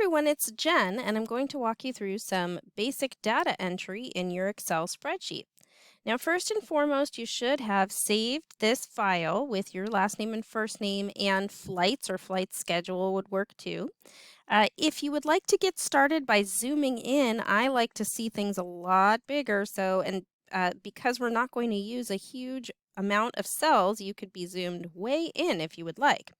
everyone, it's Jen, and I'm going to walk you through some basic data entry in your Excel spreadsheet. Now, first and foremost, you should have saved this file with your last name and first name, and flights or flight schedule would work too. If you would like to get started by zooming in, I like to see things a lot bigger. Because we're not going to use a huge amount of cells, you could be zoomed way in if you would like.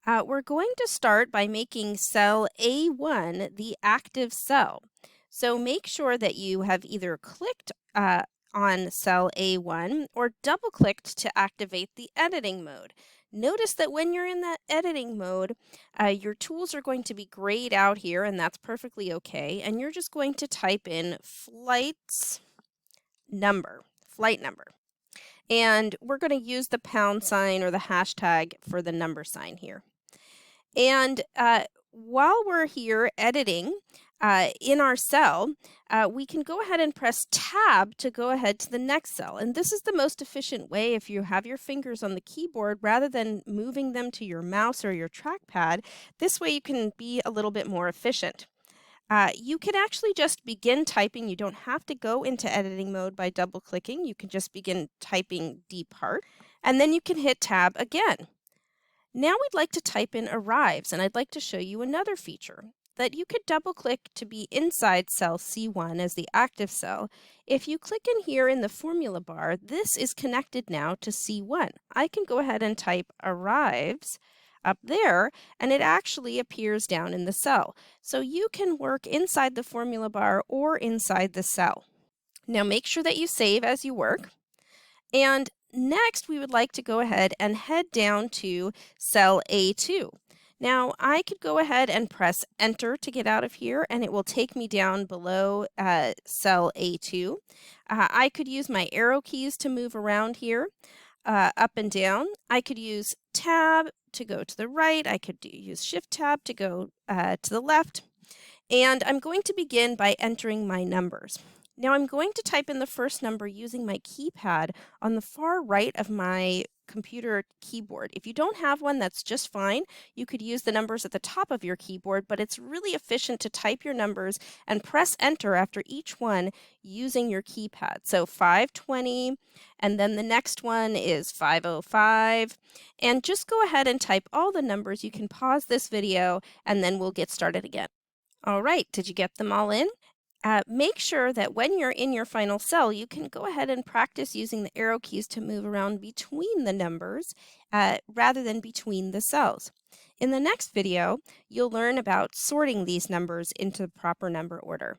We're going to start by making cell A1 the active cell. So make sure that you have either clicked on cell A1 or double-clicked to activate the editing mode. Notice that when you're in that editing mode, your tools are going to be grayed out here, and that's perfectly okay. And you're just going to type in flight number. And we're going to use the pound sign or the hashtag for the number sign here. And while we're here editing in our cell, we can go ahead and press Tab to go ahead to the next cell. And this is the most efficient way if you have your fingers on the keyboard rather than moving them to your mouse or your trackpad. This way you can be a little bit more efficient. You can actually just begin typing. You don't have to go into editing mode by double clicking. You can just begin typing depart, and then you can hit Tab again. Now we'd like to type in arrives, and I'd like to show you another feature that you could double click to be inside cell C1 as the active cell. If you click in here in the formula bar, this is connected now to C1. I can go ahead and type arrives up there, and it actually appears down in the cell. So you can work inside the formula bar or inside the cell. Now make sure that you save as you work. And next, we would like to go ahead and head down to cell A2. Now, I could go ahead and press Enter to get out of here, and it will take me down below cell A2. I could use my arrow keys to move around here, up and down. I could use Tab to go to the right. I could use Shift Tab to go to the left. And I'm going to begin by entering my numbers. Now I'm going to type in the first number using my keypad on the far right of my computer keyboard. If you don't have one, that's just fine. You could use the numbers at the top of your keyboard, but it's really efficient to type your numbers and press enter after each one using your keypad. So 520, and then the next one is 505, and just go ahead and type all the numbers. You can pause this video and then we'll get started again. All right, did you get them all in? Make sure that when you're in your final cell, you can go ahead and practice using the arrow keys to move around between the numbers rather than between the cells. In the next video, you'll learn about sorting these numbers into the proper number order.